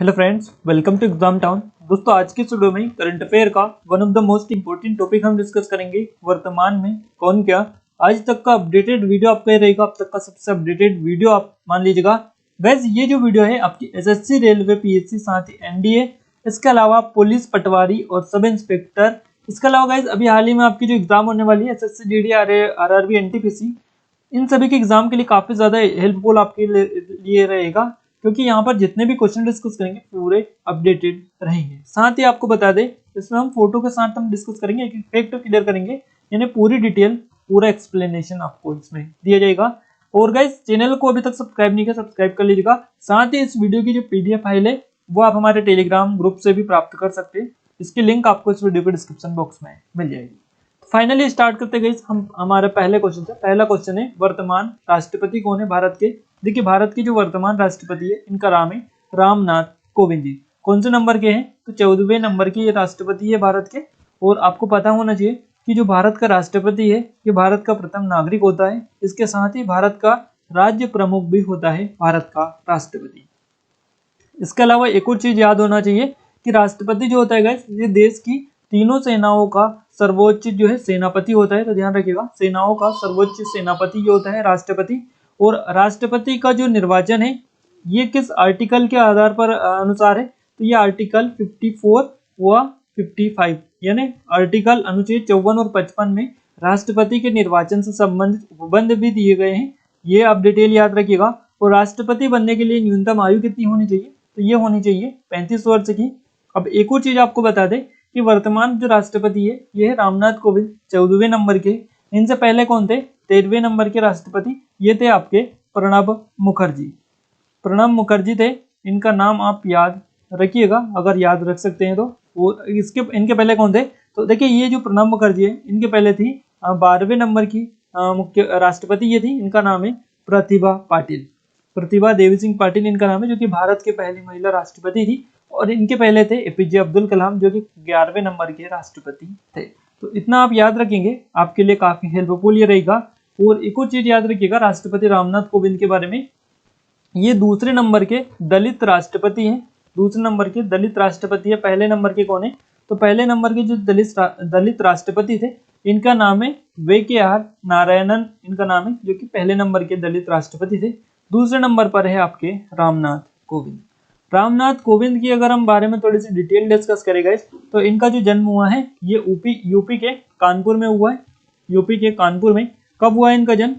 Hello friends, welcome to exam town. दोस्तों, आज की वीडियो में करंट अफेयर का one of the most important topic हम डिस्कस करेंगे। वर्तमान में कौन क्या आज तक का अपडेटेड वीडियो आपका रहेगा। अब तक का सबसे अपडेटेड वीडियो आप मान लीजिएगा। वैस ये जो वीडियो है आपकी एसएससी, रेलवे, पीएससी, साथ ही एनडीए, इसके अलावा पुलिस, पटवारी और सब इंस्पेक्टर, इसके अलावा गाइज अभी हाल ही में आपकी जो एग्जाम होने वाली है एसएससी, जीडी, आरआरबी, एनटीपीसी, इन सभी के एग्जाम के लिए काफी ज्यादा हेल्पफुल आपके लिए रहेगा, क्योंकि यहाँ पर जितने भी क्वेश्चन डिस्कस करेंगे पूरे अपडेटेड रहेंगे। साथ ही आपको बता दें, इसमें हम फोटो के साथ हम डिस्कस करेंगे, एक फैक्ट क्लियर करेंगे, यानी पूरी डिटेल, पूरा एक्सप्लेनेशन आपको इसमें दिया जाएगा। और गाइस, चैनल को अभी तक सब्सक्राइब नहीं किया, सब्सक्राइब कर लीजिएगा। साथ ही इस वीडियो की जो पीडीएफ फाइल है वो आप हमारे टेलीग्राम ग्रुप से भी प्राप्त कर सकते हैं। इसकी लिंक आपको इस वीडियो के डिस्क्रिप्शन बॉक्स में मिल जाएगी। फाइनली स्टार्ट करते गए हम हमारा पहले क्वेश्चन से। पहला क्वेश्चन है, वर्तमान राष्ट्रपति कौन है भारत के। देखिए, भारत के जो वर्तमान राष्ट्रपति है इनका नाम है रामनाथ कोविंद जी। कौन से नंबर के हैं? तो 14वें नंबर के ये राष्ट्रपति है भारत के। और आपको पता होना चाहिए कि जो भारत का राष्ट्रपति है ये भारत का प्रथम नागरिक होता है। इसके साथ ही भारत का राज्य प्रमुख भी होता है भारत का राष्ट्रपति। इसके अलावा एक और चीज याद होना चाहिए कि राष्ट्रपति जो होता है गाइस, ये देश की तीनों सेनाओं का सर्वोच्च जो है सेनापति होता है। तो ध्यान रखिएगा, सेनाओं का सर्वोच्च सेनापति जो होता है राष्ट्रपति। और राष्ट्रपति का जो निर्वाचन है ये किस आर्टिकल के आधार पर अनुसार है? तो ये आर्टिकल 54 व 55, यानी आर्टिकल अनुच्छेद 54 और 55 में राष्ट्रपति के निर्वाचन से संबंधित उपबंध भी दिए गए हैं। ये आप डिटेल याद रखिएगा। और राष्ट्रपति बनने के लिए न्यूनतम आयु कितनी होनी चाहिए? तो ये होनी चाहिए 35 वर्ष की। अब एक और चीज आपको बता दें कि वर्तमान जो राष्ट्रपति है ये है रामनाथ कोविंद, 14वें नंबर के। इनसे पहले कौन थे? 13वें नंबर के राष्ट्रपति, ये थे आपके प्रणब मुखर्जी। प्रणब मुखर्जी थे, इनका नाम आप याद रखिएगा अगर याद रख सकते हैं तो। और इनके पहले कौन थे? तो देखिए, ये जो प्रणब मुखर्जी है इनके पहले थी 12वें नंबर की मुख्य राष्ट्रपति ये थी, इनका नाम है प्रतिभा पाटिल। प्रतिभा देवी सिंह पाटिल इनका नाम है, जो कि भारत के पहली महिला राष्ट्रपति थी। और इनके पहले थे एपीजे अब्दुल कलाम, जो कि 11वें नंबर के राष्ट्रपति थे। तो इतना आप याद रखेंगे, आपके लिए काफी हेल्पफुल ये रहेगा। और एक और चीज याद रखिएगा राष्ट्रपति रामनाथ कोविंद के बारे में, ये दूसरे नंबर के दलित राष्ट्रपति हैं। दूसरे नंबर के दलित राष्ट्रपति है। पहले नंबर के कौन है? तो पहले नंबर के जो दलित राष्ट्रपति थे इनका नाम है VKR नारायणन, इनका नाम है, जो कि पहले नंबर के दलित राष्ट्रपति थे। दूसरे नंबर पर है आपके रामनाथ कोविंद। रामनाथ कोविंद की अगर हम बारे में थोड़ी सी डिटेल डिस्कस करेंगे तो इनका जो जन्म हुआ है ये यूपी के कानपुर में हुआ है। यूपी के कानपुर में। कब हुआ है इनका जन्म?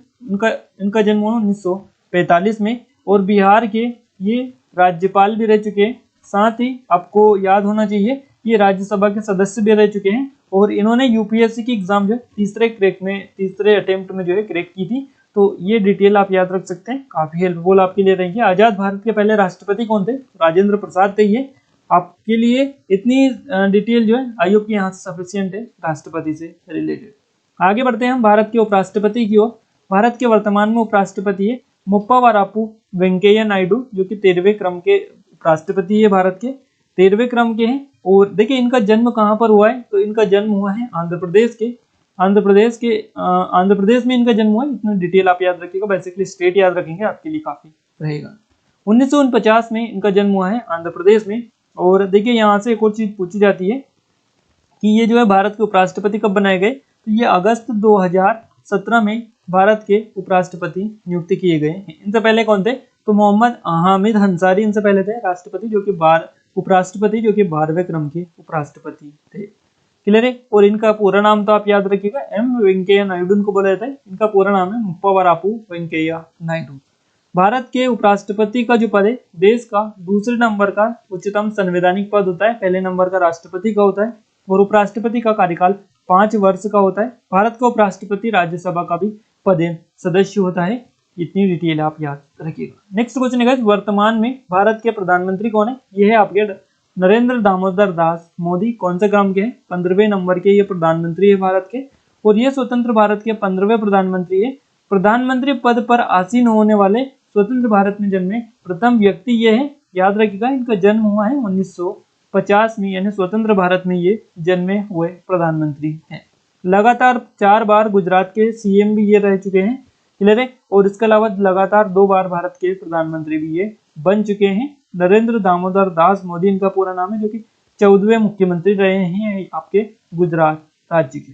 इनका जन्म हुआ 1945 में। और बिहार के ये राज्यपाल भी रह चुके हैं। साथ ही आपको याद होना चाहिए ये राज्यसभा के सदस्य भी रह चुके हैं। और इन्होंने यूपीएससी की एग्जाम जो तीसरे अटेम्प्ट में जो है क्रैक की थी। तो ये डिटेल आप याद रख सकते हैं, काफी हेल्पफुल आपके लिए रहेंगे। आजाद भारत के पहले राष्ट्रपति कौन थे? राजेंद्र प्रसाद थे। ये आपके लिए इतनी डिटेल जो है आई होप यहाँ से सफिशियंट है राष्ट्रपति से रिलेटेड। आगे बढ़ते हैं हम भारत के उपराष्ट्रपति की ओर। भारत के वर्तमान में उपराष्ट्रपति है मुप्पा वारापू वेंकैया नायडू, जो कि 13वें क्रम के उपराष्ट्रपति है, भारत के 13वें क्रम के हैं। और देखिए, इनका जन्म कहाँ पर हुआ है? तो इनका जन्म हुआ है आंध्र प्रदेश में इनका जन्म हुआ है। इतना डिटेल आप याद रखिएगा, बेसिकली स्टेट याद रखेंगे आपके लिए काफी रहेगा। 1949 में इनका जन्म हुआ है आंध्र प्रदेश में। और देखिए, यहाँ से एक और चीज पूछी जाती है कि ये जो है भारत के उपराष्ट्रपति कब बनाए गए? तो ये अगस्त 2017 में भारत के उपराष्ट्रपति नियुक्त किए गए हैं। इनसे पहले कौन थे? तो मोहम्मद हामिद अंसारी इनसे पहले थे राष्ट्रपति, जो कि उपराष्ट्रपति, जो कि 12वें क्रम के उपराष्ट्रपति थे। क्लियर है? और इनका पूरा नाम तो आप याद रखिएगा, एम वेंकैया नायडू इनको बोला जाता है। इनका पूरा नाम है मुप्पा वारापू वेंकैया नायडू। भारत के उपराष्ट्रपति का जो पद है देश का दूसरे नंबर का उच्चतम संवैधानिक पद होता है। पहले नंबर का राष्ट्रपति का होता है। और उपराष्ट्रपति का कार्यकाल 5 वर्ष का होता है। भारत का उपराष्ट्रपति राज्यसभा का भी पदेन सदस्य होता है। इतनी डिटेल आप याद रखिएगा। नेक्स्ट क्वेश्चन है, वर्तमान में भारत के प्रधानमंत्री कौन है? ये है आपके नरेंद्र दामोदर दास मोदी। कौन से क्रम के हैं? 15वें नंबर के ये प्रधानमंत्री है भारत के। और ये स्वतंत्र भारत के 15वें प्रधानमंत्री है। प्रधानमंत्री पद पर आसीन होने वाले स्वतंत्र भारत में जन्मे प्रथम व्यक्ति ये है। याद रखिएगा, इनका जन्म हुआ है 1950 में, यानी स्वतंत्र भारत में ये जन्मे हुए प्रधानमंत्री हैं। लगातार 4 बार गुजरात के सीएम भी ये रह चुके हैं। क्लियर है? और इसके अलावा लगातार 2 बार भारत के प्रधानमंत्री भी ये बन चुके हैं। नरेंद्र दामोदर दास मोदी इनका पूरा नाम है, जो कि 14वें मुख्यमंत्री रहे हैं आपके गुजरात राज्य के।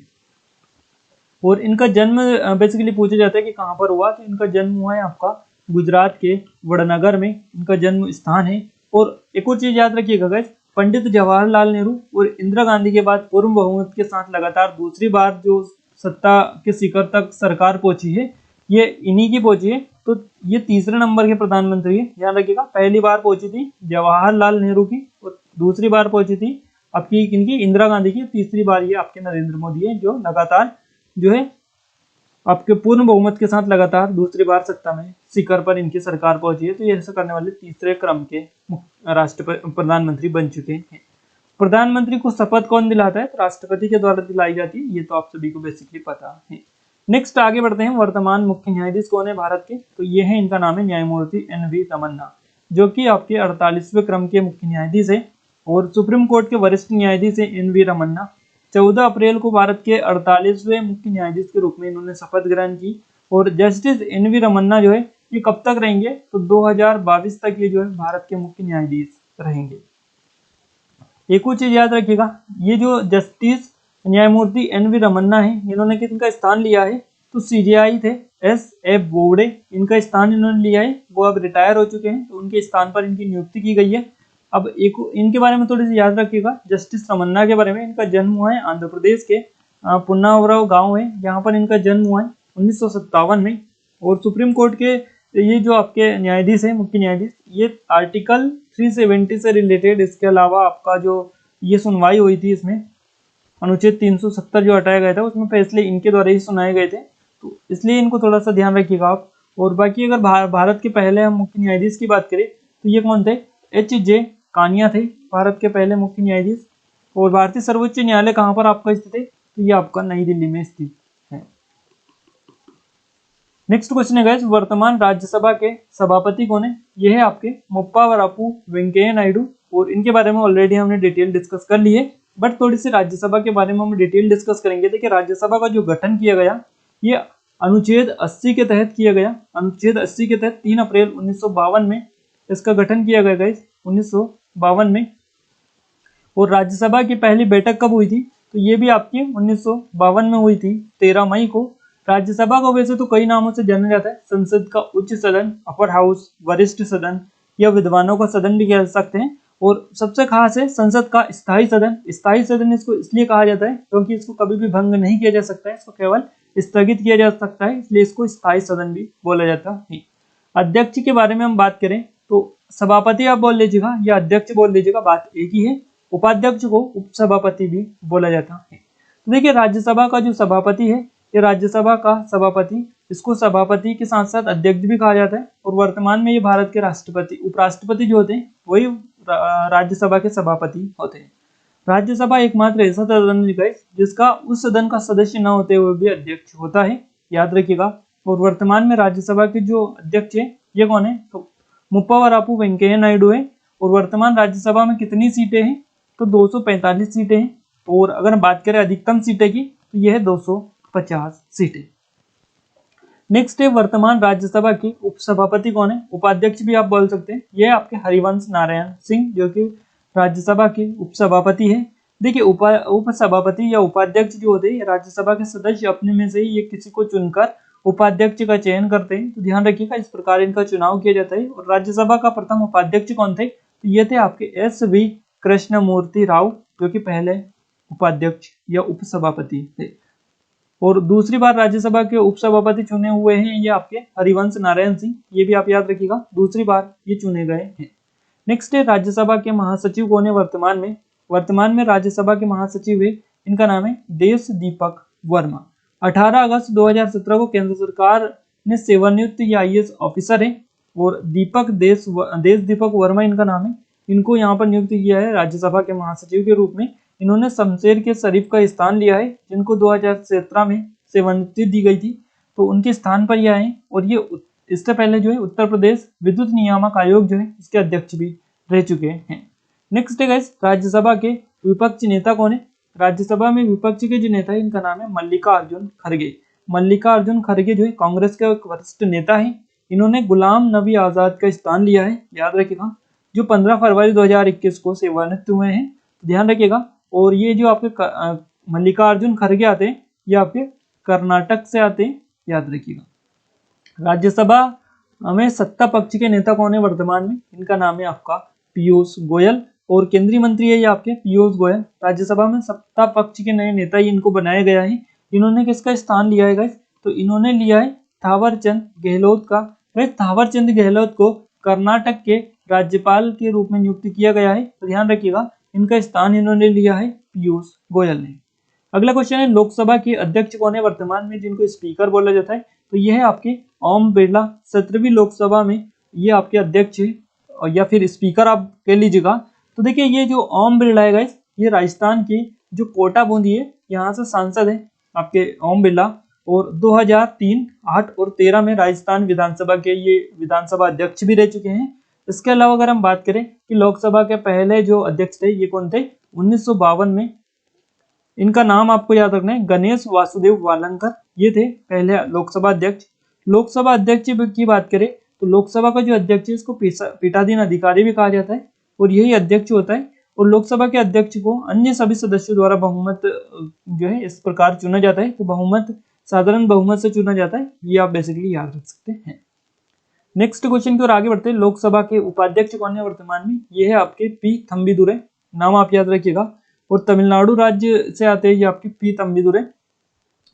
और इनका जन्म बेसिकली पूछा जाता है कि कहाँ पर हुआ, तो इनका जन्म हुआ है आपका गुजरात के वडनगर में, इनका जन्म स्थान है। और एक और चीज याद रखिएगा गाइस, पंडित जवाहरलाल नेहरू और इंदिरा गांधी के बाद पूर्ण बहुमत के साथ लगातार दूसरी बार जो सत्ता के शिखर तक सरकार पहुंची है, ये इन्हीं की पहुंची है। तो ये तीसरे नंबर के प्रधानमंत्री है, ध्यान रखिएगा। पहली बार पहुंची थी जवाहरलाल नेहरू की, और दूसरी बार पहुंची थी आपकी किनकी, इंदिरा गांधी की। तीसरी बार ये आपके नरेंद्र मोदी है, जो लगातार जो है आपके पूर्ण बहुमत के साथ लगातार दूसरी बार सत्ता में शिखर पर इनकी सरकार पहुंची है। तो ये ऐसा करने वाले तीसरे क्रम के राष्ट्रपति प्रधानमंत्री बन चुके हैं। प्रधानमंत्री को शपथ कौन दिलाता है, तो राष्ट्रपति के द्वारा दिलाई जाती है, ये तो आप सभी को बेसिकली पता है। नेक्स्ट आगे बढ़ते हैं, वर्तमान मुख्य न्यायाधीश कौन है भारत के, तो ये है, इनका नाम है न्यायमूर्ति NV रमन्ना, जो कि आपके 48वें क्रम के मुख्य न्यायाधीश है। और सुप्रीम कोर्ट के वरिष्ठ न्यायाधीश है NV रमन्ना। 14 अप्रैल को भारत के 48वें मुख्य न्यायाधीश के रूप में इन्होंने शपथ ग्रहण की। और जस्टिस NV रमन्ना जो है ये कब तक रहेंगे, तो 2022 तक ये जो है भारत के मुख्य न्यायाधीश रहेंगे। एक और चीज याद रखिएगा, ये जो जस्टिस न्यायमूर्ति NV रमन्ना है, इन्होंने किसका स्थान लिया है, तो CJI थे SF बोबडे, इनका स्थान इन्होंने लिया है। वो अब रिटायर हो चुके हैं, तो उनके स्थान पर इनकी नियुक्ति की गई है। अब एक इनके बारे में थोड़ी सी याद रखिएगा, जस्टिस रमन्ना के बारे में। इनका जन्म हुआ है आंध्र प्रदेश के पुन्नावरम गांव है, यहाँ पर इनका जन्म हुआ है 1957 में। और सुप्रीम कोर्ट के ये जो आपके न्यायाधीश है, मुख्य न्यायाधीश, ये आर्टिकल 370 से रिलेटेड, इसके अलावा आपका जो ये सुनवाई हुई थी, इसमें अनुच्छेद 370 जो हटाया गया था, उसमें फैसले इनके द्वारा ही सुनाए गए थे, तो इसलिए इनको थोड़ा सा ध्यान रखिएगा आप। और बाकी अगर भारत के पहले हम मुख्य न्यायाधीश की बात करें, तो ये कौन थे, HJ कानिया थे भारत के पहले मुख्य न्यायाधीश। और भारतीय सर्वोच्च न्यायालय कहाँ पर आपका स्थित है, तो ये आपका नई दिल्ली में स्थित है। नेक्स्ट क्वेश्चन है गाइस, वर्तमान राज्यसभा के सभापति कौन है, ये है आपके मुप्पावरपु वेंकैया नायडू। और इनके बारे में ऑलरेडी हमने डिटेल डिस्कस कर ली है, बट थोड़ी सी राज्यसभा के बारे में हम डिटेल डिस्कस करेंगे। देखिए, राज्यसभा का जो गठन किया गया, ये अनुच्छेद 80 के तहत किया गया। अनुच्छेद 80 के तहत 3 अप्रैल 1952 में इसका गठन किया गया गाइस, 1952 में। और राज्यसभा की पहली बैठक कब हुई थी, तो ये भी आपकी 1952 में हुई थी, 13 मई को। राज्यसभा को वैसे तो कई नामों से जाना जाता है, संसद का उच्च सदन, अपर हाउस, वरिष्ठ सदन, या विद्वानों का सदन भी कह सकते हैं। और सबसे खास है संसद का स्थायी सदन। स्थायी सदन इसको इसलिए कहा जाता है क्योंकि इसको कभी भी भंग नहीं किया जा सकता है, इसको केवल स्थगित किया जा सकता है, इसलिए इसको स्थायी सदन भी बोला जाता है। अध्यक्ष के बारे में हम बात करें तो सभापति आप बोल लीजिएगा या अध्यक्ष बोल लीजिएगा, बात एक ही है। उपाध्यक्ष को उपसभापति भी बोला जाता है। तो देखिए, राज्यसभा का जो सभापति है, ये राज्यसभा का सभापति, इसको सभापति के साथ साथ अध्यक्ष भी कहा जाता है। और वर्तमान में ये भारत के राष्ट्रपति, उपराष्ट्रपति जो होते हैं वही राज्यसभा के सभापति होते हैं। राज्यसभा एकमात्र ऐसा सदन है जिसका उस सदन का सदस्य न होते हुए भी अध्यक्ष होता है, याद रखिएगा। और वर्तमान में राज्यसभा के जो अध्यक्ष है ये कौन है, तो मुप्पावरपु वेंकैया नायडू है। और वर्तमान राज्यसभा में कितनी सीटें हैं, तो 245 सीटें हैं। और अगर बात करें अधिकतम सीटें की, तो यह है 250 सीटें। नेक्स्ट है, वर्तमान राज्यसभा के उपसभापति कौन है, उपाध्यक्ष भी आप बोल सकते हैं, यह आपके हरिवंश नारायण सिंह, जो कि राज्यसभा के उपसभापति है। देखिए, उपसभापति या उपाध्यक्ष जो होते हैं राज्यसभा के सदस्य अपने में से ही ये किसी को चुनकर उपाध्यक्ष का चयन करते हैं। तो ध्यान रखिएगा, इस प्रकार इनका चुनाव किया जाता है। और राज्यसभा का प्रथम उपाध्यक्ष कौन थे, तो ये थे आपके SV कृष्णमूर्ति राव, जो कि पहले उपाध्यक्ष या उपसभापति थे। और दूसरी बार राज्यसभा के उपसभापति चुने हुए हैं ये आपके हरिवंश नारायण सिंह, ये भी आप याद रखिएगा, दूसरी बार ये चुने गए हैं। नेक्स्ट है, राज्यसभा के महासचिव कौन है वर्तमान में। वर्तमान में राज्यसभा के महासचिव है, इनका नाम है देश दीपक वर्मा। 18 अगस्त 2017 को केंद्र सरकार ने सेवानिवृत्त IAS ऑफिसर है। और देश दीपक वर्मा इनका नाम है। इनको यहाँ पर नियुक्त किया है राज्यसभा के महासचिव के रूप में। इन्होंने शमशेर के शरीफ का स्थान लिया है, जिनको 2017 में सेवानिवृत्ति दी गई थी, तो उनके स्थान पर यह है। और ये इससे पहले जो है उत्तर प्रदेश विद्युत नियामक आयोग जो है इसके अध्यक्ष भी रह चुके हैं। नेक्स्ट है गाइस, राज्यसभा के विपक्ष नेता कौन है। राज्यसभा में विपक्ष के जो नेता है इनका नाम है मल्लिकार्जुन खड़गे। मल्लिकार्जुन खड़गे जो है कांग्रेस के एक वरिष्ठ नेता है। इन्होंने गुलाम नबी आजाद का स्थान लिया है, याद रखिएगा। जो 15 फरवरी 2021 को सेवानिवृत्त हुए हैं, तो ध्यान रखिएगा। और ये जो आपके मल्लिकार्जुन खड़गे आते हैं, ये आपके कर्नाटक से आते हैं, याद रखिएगा। राज्यसभा में सत्ता पक्ष के नेता कौन है वर्तमान में? इनका नाम है आपका पीयूष गोयल, और केंद्रीय मंत्री है ये आपके पीयूष गोयल। राज्यसभा में सत्ता पक्ष के नए नेता ही इनको बनाया गया है। इन्होंने किसका स्थान लिया है गाइस? तो इन्होंने लिया है थावरचंद गहलोत का। थावरचंद गहलोत को कर्नाटक के राज्यपाल के रूप में नियुक्त किया गया है, तो ध्यान रखिएगा इनका स्थान इन्होंने लिया है पीयूष गोयल ने। अगला क्वेश्चन है, लोकसभा के अध्यक्ष कौन है वर्तमान में, जिनको स्पीकर बोला जाता है? तो यह है आपके ओम बिरला। 17वीं लोकसभा में ये आपके अध्यक्ष है, या फिर स्पीकर आप कह लीजिएगा। तो देखिए ये जो ओम बिरला है गाइस, ये राजस्थान की जो कोटा बूंदी है यहाँ से सांसद है आपके ओम बिरला, और 2003, 8 और 13 में राजस्थान विधानसभा के ये विधानसभा अध्यक्ष भी रह चुके हैं। इसके अलावा अगर हम बात करें कि लोकसभा के पहले जो अध्यक्ष थे ये कौन थे? 1952 में। इनका नाम आपको याद रखना है, गणेश वासुदेव वालंकर, ये थे पहले लोकसभा अध्यक्ष। लोकसभा अध्यक्ष की बात करें तो लोकसभा का जो अध्यक्ष है इसको पीठासीन अधिकारी भी कहा जाता है, और यही अध्यक्ष होता है। और लोकसभा के अध्यक्ष को अन्य सभी सदस्यों द्वारा बहुमत जो है इस प्रकार चुना जाता है, तो बहुमत साधारण बहुमत से चुना जाता है, ये आप बेसिकली याद रख सकते हैं। नेक्स्ट क्वेश्चन की ओर आगे बढ़ते हैं, लोकसभा के उपाध्यक्ष कौन है वर्तमान में? ये है आपके पी थम्बीदुरै, नाम आप याद रखिएगा। और तमिलनाडु राज्य से आते हैं ये आपके पी थम्बीदुरै।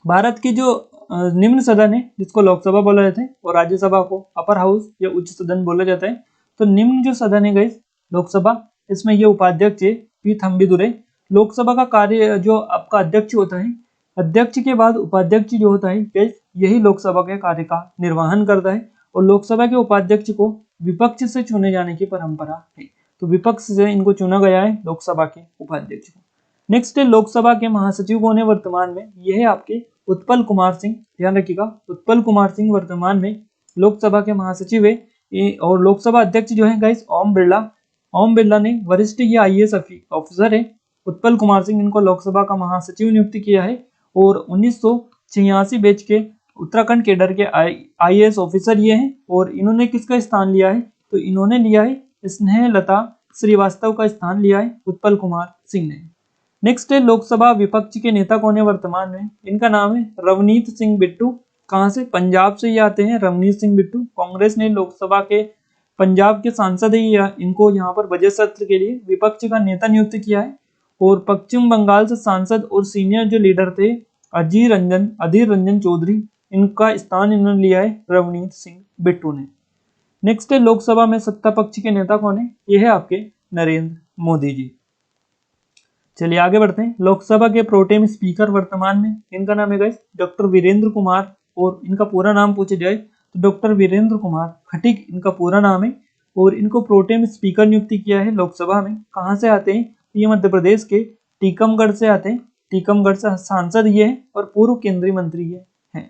भारत की जो निम्न सदन है जिसको लोकसभा बोला जाता है, और राज्यसभा को अपर हाउस या उच्च सदन बोला जाता है। तो निम्न जो सदन है गाइस लोकसभा, इसमें ये उपाध्यक्ष है पी थम्बीदुरै। लोकसभा का कार्य जो आपका अध्यक्ष होता है, अध्यक्ष के बाद उपाध्यक्ष जो होता है गाइस, यही लोकसभा के कार्य का निर्वहन करता है। और लोकसभा के उपाध्यक्ष को विपक्ष से चुने जाने की परंपरा है, तो विपक्ष से इनको चुना गया है लोकसभा के उपाध्यक्ष को। नेक्स्ट है, लोकसभा के महासचिव कौन है वर्तमान में? यह है आपके उत्पल कुमार सिंह, ध्यान रखिएगा। उत्पल कुमार सिंह वर्तमान में लोकसभा के महासचिव है। और लोकसभा अध्यक्ष जो है गाइस ओम बिरला। ओम बिरला ने वरिष्ठ ये IAS ऑफिसर है उत्पल कुमार सिंह, इनको लोकसभा का महासचिव नियुक्त किया है। और 1986 बैच के उत्तराखंड कैडर के IAS ऑफिसर ये हैं। और इन्होंने किसका स्थान लिया है? तो इन्होंने लिया है स्नेहलता श्रीवास्तव का स्थान लिया है उत्पल कुमार सिंह ने। नेक्स्ट है, लोकसभा विपक्ष के नेता कौन है वर्तमान में? इनका नाम है रवनीत सिंह बिट्टू। कहाँ से? पंजाब से ये आते हैं रवनीत सिंह बिट्टू। कांग्रेस ने लोकसभा के पंजाब के सांसद ही इनको यहाँ पर बजट सत्र के लिए विपक्ष का नेता नियुक्त किया है। और पश्चिम बंगाल से सांसद और सीनियर जो लीडर थे अधीर रंजन चौधरी, इनका स्थान इन्होंने लिया है रवनीत सिंह बिट्टू ने। नेक्स्ट है, लोकसभा में सत्ता पक्ष के नेता कौन है? ये है आपके नरेंद्र मोदी जी। चलिए आगे बढ़ते हैं। लोकसभा के प्रोटेम स्पीकर वर्तमान में, इनका नाम है गाइस डॉक्टर वीरेंद्र कुमार। और इनका पूरा नाम पूछे जाए तो डॉक्टर वीरेंद्र कुमार खटीक इनका पूरा नाम है। और इनको प्रोटेम स्पीकर नियुक्त किया है लोकसभा में। कहाँ से आते हैं? ये मध्य प्रदेश के टीकमगढ़ से आते हैं। टीकमगढ़ से सांसद ये है और पूर्व केंद्रीय मंत्री ये है।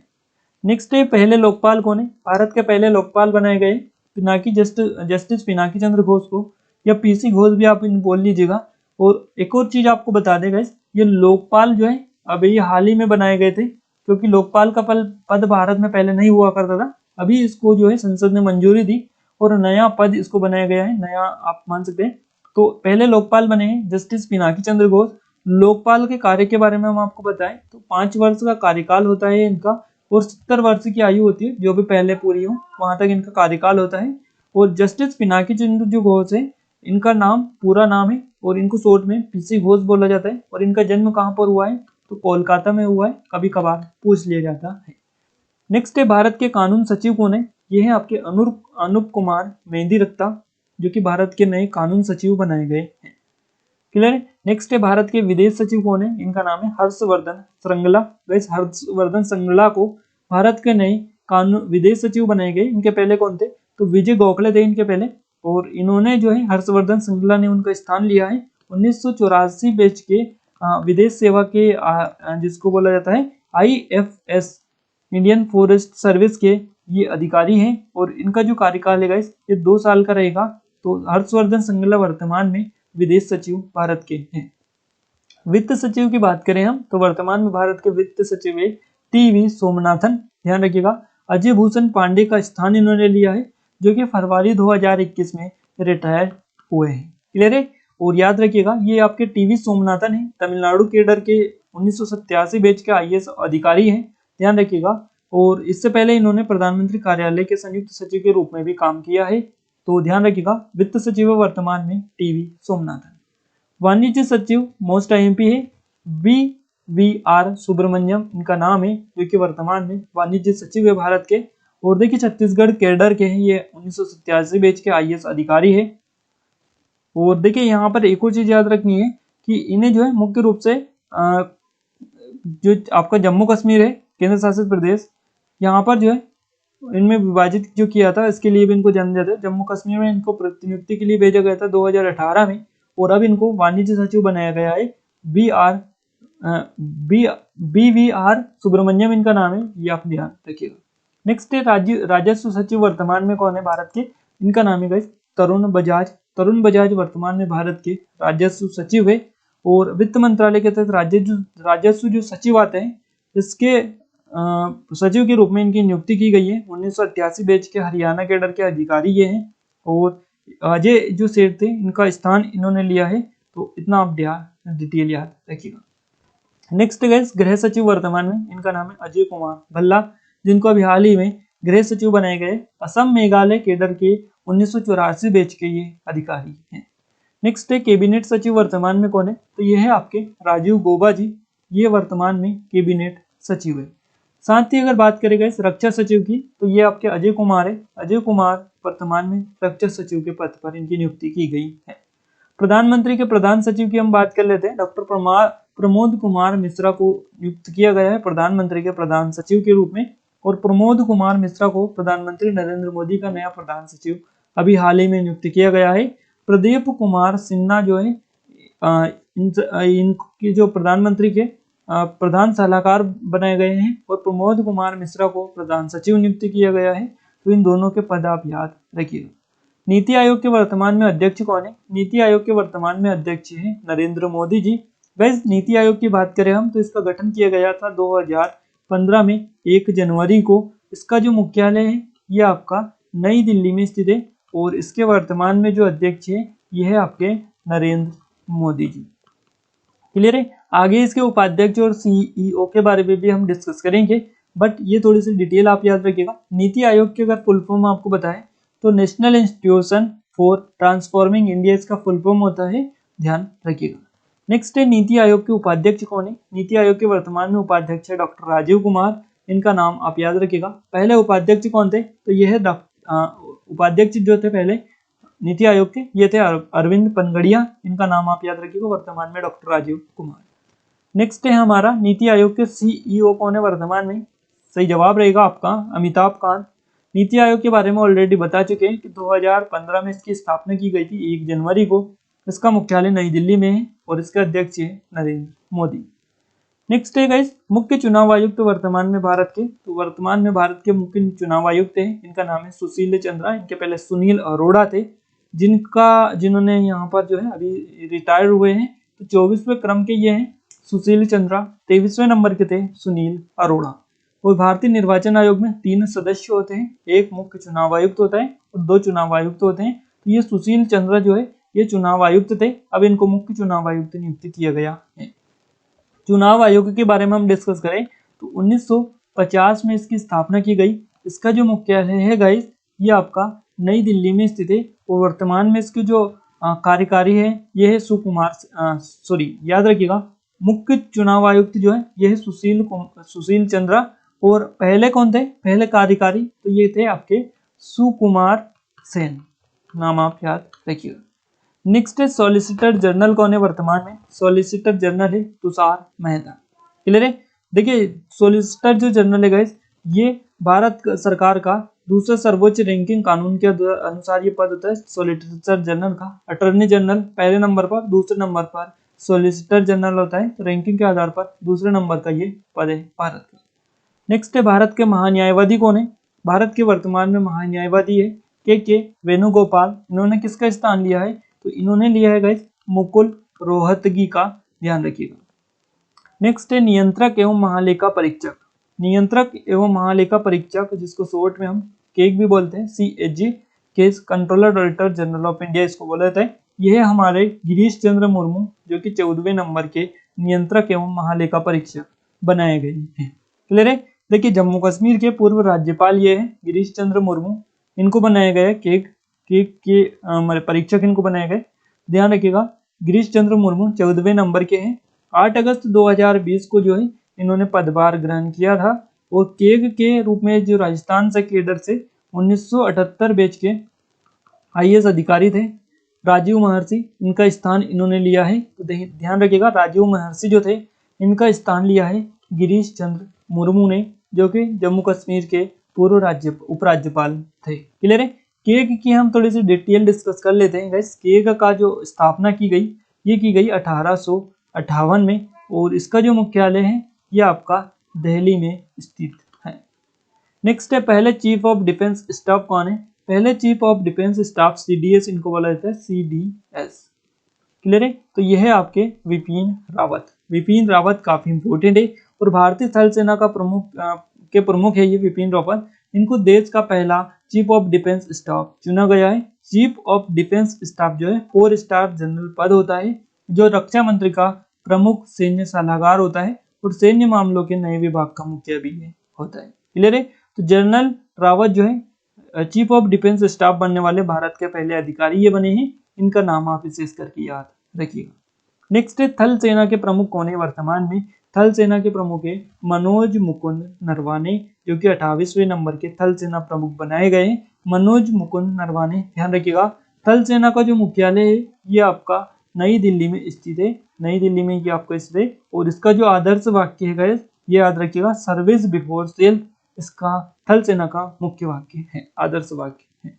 नेक्स्ट है, पहले लोकपाल कौन है? भारत के पहले लोकपाल बनाए गए जस्टिस पिनाकी चंद्र घोष को, या PC घोष भी आप इन बोल लीजिएगा। और एक और चीज आपको बता देगा, ये लोकपाल जो है अभी ये हाल ही में बनाए गए थे, क्योंकि लोकपाल का पद भारत में पहले नहीं हुआ करता था। अभी इसको जो है संसद ने मंजूरी दी और नया पद इसको बनाया गया है, नया आप मान सकते हैं। तो पहले लोकपाल बने हैं जस्टिस पिनाकी चंद्र घोष। लोकपाल के कार्य के बारे में हम आपको बताएं तो 5 वर्ष का कार्यकाल होता है इनका, और 70 वर्ष की आयु होती है, जो भी पहले पूरी हो वहां तक इनका कार्यकाल होता है। और जस्टिस पिनाकी चंद्र जो घोष है, इनका नाम पूरा नाम है और इनको शॉर्ट में PC घोष बोला जाता है। और इनका जन्म कहाँ पर हुआ है? तो कोलकाता में हुआ है, कभी कभार पूछ लिया जाता है। नेक्स्ट है, भारत के कानून सचिव कौन है? ये है आपके अनूप कुमार मेहंदीरत्ता, जो कि भारत के नए कानून सचिव बनाए गए हैं। क्लियर है? नेक्स्ट है, भारत के विदेश सचिव कौन है? इनका नाम है हर्षवर्धन श्रृंगला। हर्षवर्धन श्रृंगला को भारत के नए कानून विदेश सचिव बनाए गए। इनके पहले कौन थे? तो विजय गोखले थे इनके पहले। और इन्होंने जो है हर्षवर्धन श्रृंगला ने उनका स्थान लिया है 1984 बैच के विदेश सेवा के जिसको बोला जाता है IFS इंडियन फॉरेस्ट सर्विस के ये अधिकारी हैं। और इनका जो कार्यकाल है ये 2 साल का रहेगा। तो हर्षवर्धन श्रृंगला वर्तमान में विदेश सचिव भारत के हैं। वित्त सचिव की बात करें हम तो वर्तमान में भारत के वित्त सचिव है TV सोमनाथन। ध्यान रखिएगा, अजय भूषण पांडे का स्थान इन्होंने लिया है, जो कि फरवरी 2021 में रिटायर्ड हुए हैं। क्लियर है। और याद रखिएगा ये आपके टीवी सोमनाथन है, तमिलनाडु केडर के 1987 बैच के आईएएस अधिकारी हैं, ध्यान रखिएगा। और इससे पहले इन्होंने प्रधानमंत्री कार्यालय के संयुक्त सचिव के रूप में भी काम किया है, तो ध्यान रखिएगा। वित्त सचिव वर्तमान में टीवी सोमनाथन। वाणिज्य सचिव मोस्ट आईएमपी है वी आर सुब्रमण्यम इनका नाम है, जो कि वर्तमान में वाणिज्य सचिव है भारत के। और देखिए छत्तीसगढ़ कैडर के हैं, ये 1987 बैच के आईएएस अधिकारी है। और देखिए यहाँ पर एक और चीज याद रखनी है कि इन्हें जो है मुख्य रूप से जो आपका जम्मू कश्मीर है केंद्र शासित प्रदेश, यहाँ पर जो है इनमें विभाजित जो किया था, इसके लिए भी इनको जाना जाता है। जम्मू कश्मीर में इनको प्रतिनियुक्ति के लिए भेजा गया था 2018 में, और अब इनको वाणिज्य सचिव बनाया गया है। वी वी आर सुब्रमण्यम इनका नाम है, ये आप ध्यान रखिएगा। नेक्स्ट है राजस्व सचिव वर्तमान में कौन है भारत के, इनका नाम है गाइस तरुण बजाज। तरुण बजाज वर्तमान में भारत के राजस्व सचिव है। और वित्त मंत्रालय के तहत राजस्व जो सचिव आते हैं, इसके सचिव के रूप में इनकी नियुक्ति की गई है। 1988 बैच के हरियाणा कैडर के अधिकारी ये हैं। और अजय जो सेठ थे, इनका स्थान इन्होंने लिया है, तो इतना आप डिटेल याद रखिएगा। नेक्स्ट गाइस गृह सचिव वर्तमान में, इनका नाम है अजय कुमार भल्ला, जिनको अभी हाल ही में गृह सचिव बनाए गए। असम मेघालय कैडर के 1984 बैच के ये अधिकारी हैं। नेक्स्ट है कैबिनेट सचिव वर्तमान में कौन है, तो ये है आपके राजीव गौबा जी, ये वर्तमान में कैबिनेट सचिव है। साथ ही अगर बात करें गाइस रक्षा सचिव की, तो ये आपके अजय कुमार है। अजय कुमार वर्तमान में रक्षा सचिव के पद पर इनकी नियुक्ति की गई है। प्रधानमंत्री के प्रधान सचिव की हम बात कर लेते हैं। डॉक्टर प्रमोद कुमार मिश्रा को नियुक्त किया गया है प्रधानमंत्री के प्रधान सचिव के रूप में। और प्रमोद कुमार मिश्रा को प्रधानमंत्री नरेंद्र मोदी का नया प्रधान सचिव अभी हाल ही में नियुक्त किया गया है। प्रदीप कुमार सिन्हा जो है इनके जो प्रधानमंत्री के प्रधान सलाहकार बनाए गए हैं, और प्रमोद कुमार मिश्रा को प्रधान सचिव नियुक्त किया गया है। तो इन दोनों के पद आप याद रखिएगा। नीति आयोग के वर्तमान में अध्यक्ष कौन है, नीति आयोग के वर्तमान में अध्यक्ष है नरेंद्र मोदी जी। गाइस नीति आयोग की बात करें हम, तो इसका गठन किया गया था 2015 में 1 जनवरी को। इसका जो मुख्यालय है ये आपका नई दिल्ली में स्थित है, और इसके वर्तमान में जो अध्यक्ष है ये है आपके नरेंद्र मोदी जी। क्लियर है। आगे इसके उपाध्यक्ष और सीईओ के बारे में भी हम डिस्कस करेंगे, बट ये थोड़ी सी डिटेल आप याद रखिएगा। नीति आयोग के अगर फुल फॉर्म आपको बताएं, तो national institution for transforming India इसका फुल फॉर्म होता है, ध्यान रखिएगा। नेक्स्ट है नीति आयोग के उपाध्यक्ष कौन है, नीति आयोग के वर्तमान में उपाध्यक्ष है डॉक्टर राजीव कुमार, इनका नाम आप याद रखिएगा। पहले उपाध्यक्ष कौन थे, तो ये है उपाध्यक्ष जो थे पहले नीति आयोग के, ये थे अरविंद पनगड़िया, इनका नाम आप याद रखिएगा। वर्तमान में डॉक्टर राजीव कुमार। नेक्स्ट है हमारा नीति आयोग के सीईओ कौन है वर्तमान में, सही जवाब रहेगा आपका अमिताभ कांत। नीति आयोग के बारे में ऑलरेडी बता चुके हैं कि 2015 में इसकी स्थापना की गई थी 1 जनवरी को। इसका मुख्यालय नई दिल्ली में है, और इसके अध्यक्ष है नरेंद्र मोदी। नेक्स्ट है गाइस मुख्य चुनाव आयुक्त वर्तमान में भारत के, तो वर्तमान में भारत के मुख्य चुनाव आयुक्त हैं, इनका नाम है सुशील चंद्रा। इनके पहले सुनील अरोड़ा थे, जिन्होंने यहाँ पर जो है अभी रिटायर हुए हैं। तो 24वें क्रम के ये हैं सुशील चंद्रा, 23वें नंबर के थे सुनील अरोड़ा। और भारतीय निर्वाचन आयोग में 3 सदस्य होते हैं, एक मुख्य चुनाव आयुक्त होता है और 2 चुनाव आयुक्त होते हैं। तो ये सुशील चंद्रा जो है ये चुनाव आयुक्त थे, अब इनको मुख्य चुनाव आयुक्त नियुक्त किया गया है। चुनाव आयोग के बारे में हम डिस्कस करें, तो 1950 में इसकी स्थापना की गई। इसका जो मुख्यालय है गाइस ये आपका नई दिल्ली में स्थित है, और वर्तमान में इसके जो कार्यकारी है ये है याद रखिएगा मुख्य चुनाव आयुक्त जो है ये है सुशील चंद्रा। और पहले कौन थे, पहले कार्यकारी, तो ये थे आपके सुकुमार सेन, नाम आप याद रखिएगा। नेक्स्ट है सॉलिसिटर जनरल कौन है वर्तमान में, सॉलिसिटर जनरल है तुषार मेहता। क्लियर है। देखिए सॉलिसिटर जो जनरल है गाइस ये भारत सरकार का दूसरा सर्वोच्च रैंकिंग कानून के अनुसार ये पद होता है सॉलिसिटर जनरल का। अटॉर्नी जनरल पहले नंबर पर, दूसरे नंबर पर सॉलिसिटर जनरल होता है। तो रैंकिंग के आधार पर दूसरे नंबर का ये पद है भारत का। नेक्स्ट है भारत के महान्यायवादी कौन है, भारत के वर्तमान में महान्यायवादी है के वेणुगोपाल। इन्होंने किसका स्थान लिया है, तो इन्होंने लिया है गाइस मुकुल रोहतगी का, ध्यान रखिएगा। नेक्स्ट है नियंत्रक एवं महालेखा परीक्षक, नियंत्रक एवं महालेखा परीक्षक जिसको शॉर्ट में हम केक भी बोलते हैं CAG, के controller director general of India इसको बोला जाता है। यह हमारे गिरीश चंद्र मुर्मू जो कि 14वें नंबर के नियंत्रक एवं महालेखा परीक्षक बनाए गए हैं। क्लियर है। देखिए जम्मू कश्मीर के पूर्व राज्यपाल ये है गिरीश चंद्र मुर्मू, इनको बनाया गया के परीक्षक इनको बनाए गए। ध्यान रखिएगा गिरीश चंद्र मुर्मू 14वें नंबर के हैं। 8 अगस्त 2020 को जो है इन्होंने पदभार ग्रहण किया था और केग के रूप में जो राजस्थान से केडर से 1978 बैच के IAS अधिकारी थे। राजीव महर्षि इनका स्थान इन्होंने लिया है। तो ध्यान रखिएगा राजीव महर्षि जो थे इनका स्थान लिया है गिरीश चंद्र मुर्मू ने, जो कि जम्मू कश्मीर के पूर्व उपराज्यपाल थे। क्लियर है। केग की हम थोड़ी सी डिटेल डिस्कस कर लेते हैं गाइस। केग का जो स्थापना की गई ये की गई 1858 में और इसका जो मुख्यालय है ये आपका दिल्ली में स्थित है। नेक्स्ट है पहले चीफ ऑफ डिफेंस स्टाफ कौन है? पहले chief of defence staff CDS इनको बोला जाता है, CDS। क्लियर है। तो यह है आपके विपिन रावत। विपिन रावत काफी इंपोर्टेंट है और भारतीय थल सेना का प्रमुख है ये विपिन रावत। इनको देश का पहला चीफ ऑफ डिफेंस स्टाफ चुना गया है। चीफ ऑफ डिफेंस स्टाफ जो है 4 स्टार जनरल पद होता है जो रक्षा मंत्री का प्रमुख सैन्य सलाहकार होता है और सैन्य मामलों के नए विभाग का मुखिया भी होता है। क्लियर है। तो जनरल रावत जो है चीफ ऑफ डिफेंस स्टाफ बनने वाले भारत के पहले अधिकारी ये बने हैं। इनका नाम आप विशेष करके याद रखिएगा। नेक्स्ट है थल सेना के प्रमुख कौन है? वर्तमान में थल सेना के प्रमुख है मनोज मुकुंद नरवाने, जो कि 28वें नंबर के थल सेना प्रमुख बनाए गए हैं। मनोज मुकुंद नरवाने। ध्यान रखिएगा थल सेना का जो मुख्यालय है ये आपका नई दिल्ली में स्थित है। नई दिल्ली में ये आपका स्थित है और इसका जो आदर्श वाक्य है गाइस ये याद रखिएगा, सर्विस बिफोर सेल्फ इसका थल सेना का मुख्य वाक्य है, आदर्श वाक्य है।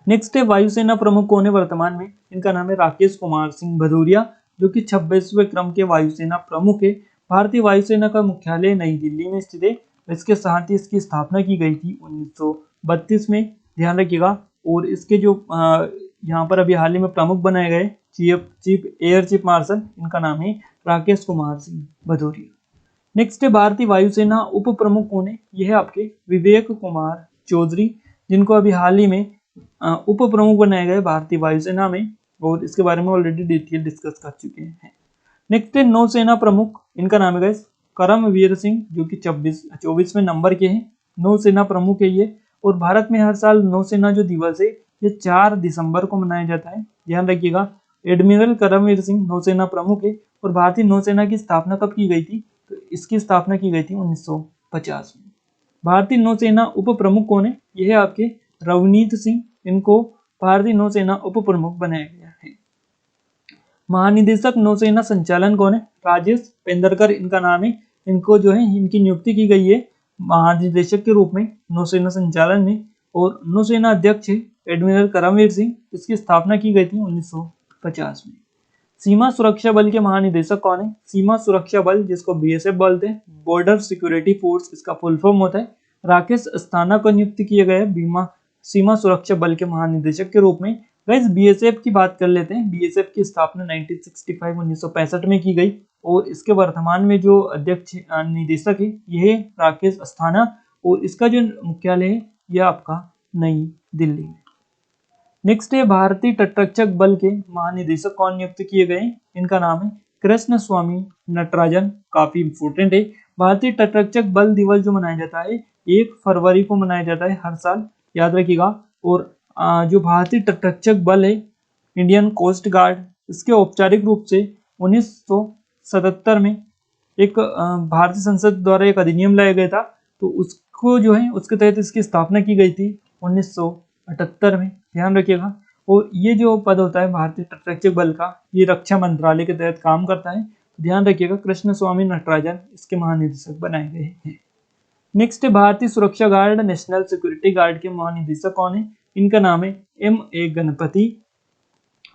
नेक्स्ट है वायुसेना प्रमुख कौन है वर्तमान में? इनका नाम है राकेश कुमार सिंह भदौरिया, जो कि 26वें क्रम के वायुसेना प्रमुख है। भारतीय वायुसेना का मुख्यालय नई दिल्ली में स्थित है। इसके साथ ही इसकी स्थापना की गई थी 1932 में। ध्यान रखिएगा। और इसके जो यहाँ पर अभी हाल ही में प्रमुख बनाए गए चीफ एयर चीफ मार्शल, इनका नाम है राकेश कुमार सिंह भदौरिया। नेक्स्ट है भारतीय वायुसेना उप प्रमुख कौन है? यह है आपके विवेक कुमार चौधरी, जिनको अभी हाल ही में उप प्रमुख बनाए गए भारतीय वायुसेना में और इसके बारे में ऑलरेडी डिटेल डिस्कस कर चुके हैं। नेक्स्ट है नौसेना प्रमुख, इनका नाम है गाइस करमवीर सिंह, जो कि 24वें नंबर के हैं। नौसेना प्रमुख है ये। और भारत में हर साल नौसेना जो दिवस है ये 4 दिसंबर को मनाया जाता है। ध्यान रखिएगा एडमिरल करमवीर सिंह नौसेना प्रमुख है। और भारतीय नौसेना की स्थापना कब की गई थी? तो इसकी स्थापना की गई थी 1950 में। भारतीय नौसेना उप प्रमुख कौन है? यह है आपके रवनीत सिंह, इनको भारतीय नौसेना उप प्रमुख बनाया गया है। महानिदेशक नौसेना संचालन कौन है? राजेश पेंदरकर इनका नाम है। इनको जो है इनकी नियुक्ति की गई है महानिदेशक के रूप में नौसेना संचालन में। और नौसेना अध्यक्ष है एडमिरल करमवीर सिंह। इसकी स्थापना की गई थी 1950 में। सीमा सुरक्षा बल के महानिदेशक कौन है? सीमा सुरक्षा बल जिसको BSF बोलते हैं, बॉर्डर सिक्योरिटी फोर्स इसका फुल फॉर्म होता है। राकेश अस्थाना को नियुक्त किया गया है सीमा सुरक्षा बल के महानिदेशक के रूप में। गाइस BSF की बात कर लेते हैं। BSF की स्थापना 1965 में की गई और इसके वर्तमान में जो अध्यक्ष निदेशक है यह राकेश अस्थाना और इसका जो मुख्यालय है यह आपका नई दिल्ली में। नेक्स्ट है भारतीय तटरक्षक बल के महानिदेशक कौन नियुक्त किए गए? इनका नाम है कृष्ण स्वामी नटराजन। काफी इंपोर्टेंट है। भारतीय तटरक्षक बल दिवस जो मनाया जाता है 1 फरवरी को मनाया जाता है हर साल, याद रखिएगा। और जो भारतीय तटरक्षक बल है इंडियन कोस्ट गार्ड, इसके औपचारिक रूप से 1977 में एक भारतीय संसद द्वारा एक अधिनियम लाया गया था, तो उसको जो है उसके तहत इसकी स्थापना की गई थी 1978 में। ध्यान रखिएगा। और ये जो पद होता है भारतीय तटरक्षक बल का ये रक्षा मंत्रालय के तहत काम करता है। ध्यान रखिएगा कृष्ण स्वामी नटराजन इसके महानिदेशक बनाए गए हैं। नेक्स्ट है भारतीय सुरक्षा गार्ड नेशनल सिक्योरिटी गार्ड के महानिदेशक कौन है? इनका नाम है MA गणपति।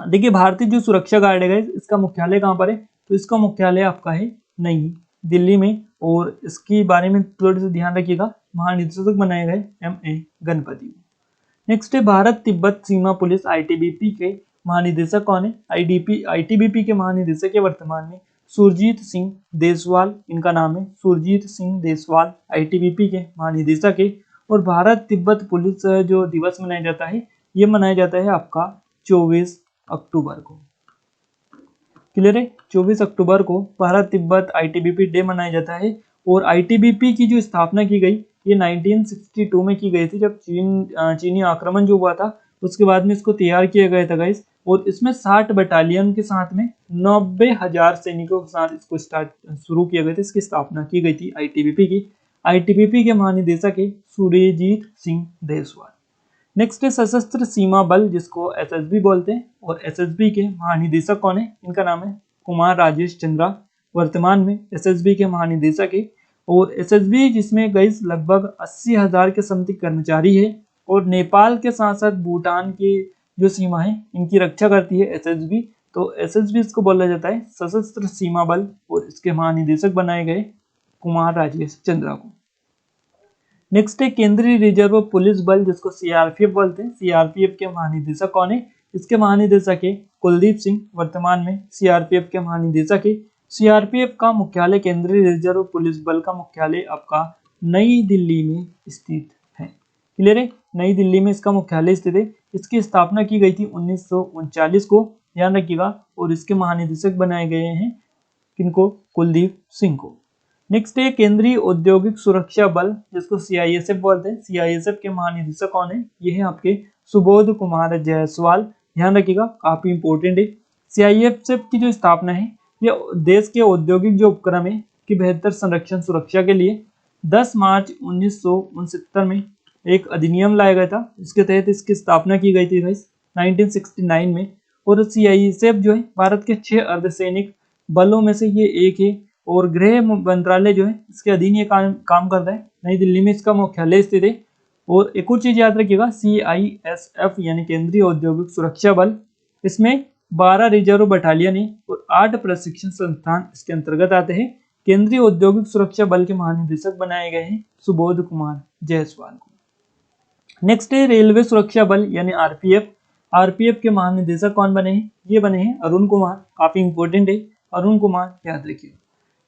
देखिए भारतीय जो सुरक्षा गार्ड है इसका मुख्यालय कहाँ पर है? तो इसका मुख्यालय आपका है नई दिल्ली में और इसके बारे में थोड़ा सा ध्यान रखिएगा। महानिदेशक बनाए गए MA गणपति। नेक्स्ट है भारत तिब्बत सीमा पुलिस ITBP के महानिदेशक कौन है? ITBP के महानिदेशक है वर्तमान में सुरजीत सिंह देसवाल। इनका नाम है सुरजीत सिंह देसवाल, ITBP के महानिदेशक है। और भारत तिब्बत पुलिस जो दिवस मनाया जाता है ये मनाया जाता है आपका 24 अक्टूबर को। क्लियर है, 24 अक्टूबर को भारत तिब्बत आईटीबीपी डे मनाया जाता है। और आईटीबीपी की जो स्थापना की गई ये 1962 में की गई थी, जब चीनी आक्रमण जो हुआ था उसके बाद में इसको तैयार किया गया था गाइस। और इसमें 60 बटालियन के साथ में 90,000 सैनिकों के साथ इसको शुरू किया गया था, इसकी स्थापना की गई थी आईटीबीपी की। आईटीबीपी के महानिदेशक है सुरजीत सिंह देसवाल। नेक्स्ट है सशस्त्र सीमा बल जिसको एसएसबी बोलते हैं, और एसएसबी के महानिदेशक कौन है, इनका नाम है कुमार राजेश चंद्रा, वर्तमान में एसएसबी के महानिदेशक है। और एसएसबी जिसमें गई लगभग 80,000 के समथिंग कर्मचारी है, और नेपाल के साथ साथ भूटान की जो सीमा है इनकी रक्षा करती है एसएसबी। तो एसएसबी इसको बोला जाता है सशस्त्र सीमा बल, और इसके महानिदेशक बनाए गए कुमार राजेश चंद्रा को। नेक्स्ट है केंद्रीय रिजर्व पुलिस बल जिसको सीआरपीएफ बोलते हैं। सीआरपीएफ के महानिदेशक कौन है, इसके महानिदेशक है कुलदीप सिंह, वर्तमान में सीआरपीएफ के महानिदेशक है। सीआरपीएफ का मुख्यालय, केंद्रीय रिजर्व पुलिस बल का मुख्यालय आपका नई दिल्ली में स्थित है। क्लियर है, नई दिल्ली में इसका मुख्यालय स्थित है। इसकी स्थापना की गई थी 1939 को, ध्यान रखिएगा। और इसके महानिदेशक बनाए गए हैं किनको, कुलदीप सिंह को। नेक्स्ट है केंद्रीय औद्योगिक सुरक्षा बल जिसको सीआईएसएफ बोलते हैं। सीआईएसएफ के महानिदेशक कौन है, ये है आपके सुबोध कुमार जायसवाल, ध्यान रखिएगा, काफी इंपॉर्टेंट है। सीआईएसएफ की जो स्थापना है ये देश के औद्योगिक जो उपक्रम है की बेहतर संरक्षण सुरक्षा के लिए 10 मार्च 1969 में एक अधिनियम लाया गया था। इसके तहत इसकी स्थापना की गई थी 1969 में। और सीआईएसएफ जो है भारत के 6 अर्धसैनिक बलों में से ये एक है, और गृह मंत्रालय जो है इसके अधीन ये काम करता है। नई दिल्ली में इसका मुख्यालय स्थित है। और एक और चीज याद रखिएगा, सीआईएसएफ यानी केंद्रीय औद्योगिक सुरक्षा बल, इसमें 12 रिजर्व बटालियन है और 8 प्रशिक्षण संस्थान इसके अंतर्गत आते हैं। केंद्रीय औद्योगिक सुरक्षा बल के महानिदेशक बनाए गए हैं सुबोध कुमार जायसवाल को। नेक्स्ट है रेलवे सुरक्षा बल यानी आरपीएफ। आरपीएफ के महानिदेशक कौन बने हैं, ये बने हैं अरुण कुमार, काफी इंपॉर्टेंट है, अरुण कुमार याद रखिए।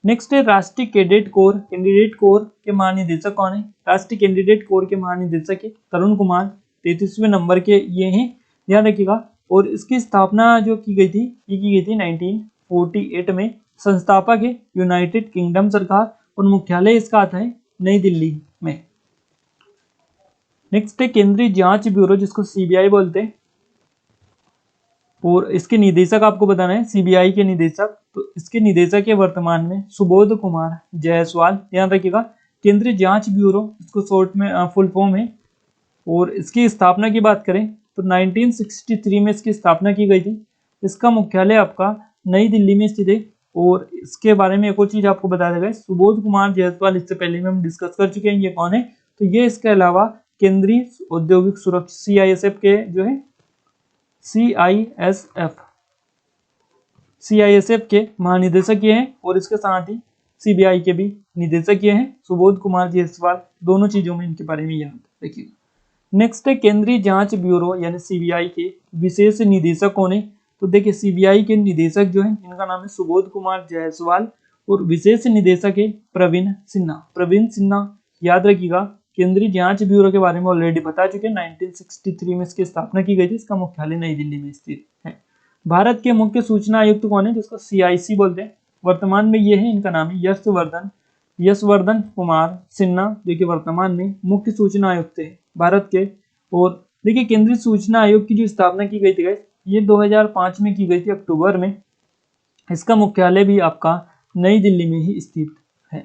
नेक्स्ट है राष्ट्रीय कैडेट कोर। कैंडिडेट कोर के महानिदेशक कौन है, राष्ट्रीय कैंडिडेट कोर के महानिदेशक है तरुण कुमार, 33वें नंबर के ये हैं, ध्यान रखिएगा। और इसकी स्थापना जो की गई थी ये की गई थी 1948 में। संस्थापक है यूनाइटेड किंगडम सरकार, और मुख्यालय इसका आता है नई दिल्ली में। नेक्स्ट है केंद्रीय जांच ब्यूरो जिसको सीबीआई बोलते हैं, और इसके निदेशक आपको बताना है सीबीआई के निदेशक। तो इसके निदेशक है वर्तमान में सुबोध कुमार जायसवाल, ध्यान रखिएगा। केंद्रीय जांच ब्यूरो इसको शॉर्ट में फुल फॉर्म है। और इसकी स्थापना की बात करें तो 1963 में इसकी स्थापना की गई थी। इसका मुख्यालय आपका नई दिल्ली में स्थित है। और इसके बारे में एक और चीज आपको बता देगा, सुबोध कुमार जायसवाल इससे पहले में हम डिस्कस कर चुके हैं ये कौन है। तो ये इसके अलावा केंद्रीय औद्योगिक सुरक्षा सीआईएसएफ के जो है सीआईएसएफ के महानिदेशक ये हैं, और इसके साथ ही सीबीआई के भी निदेशक ये हैं सुबोध कुमार जायसवाल। दोनों चीजों में इनके बारे में याद रखिए। नेक्स्ट है केंद्रीय जांच ब्यूरो यानी सीबीआई के विशेष निदेशक कौन है। तो देखिए सीबीआई के निदेशक जो है इनका नाम है सुबोध कुमार जायसवाल, और विशेष निदेशक है प्रवीण सिन्हा। प्रवीण सिन्हा याद रखिएगा। केंद्रीय जांच ब्यूरो के बारे में ऑलरेडी बता चुके हैं, 1963 में इसकी स्थापना की गई थी। इसका मुख्यालय नई दिल्ली में स्थित है। भारत के मुख्य सूचना आयुक्त कौन है, जिसको सीआईसी बोलते हैं, वर्तमान में ये है, इनका नाम है यशवर्धन कुमार सिन्हा, जो कि वर्तमान में मुख्य सूचना आयुक्त है भारत के। और देखिए केंद्रीय सूचना आयोग की जो स्थापना की गई थी ये 2005 में की गई थी अक्टूबर में। इसका मुख्यालय भी आपका नई दिल्ली में ही स्थित है।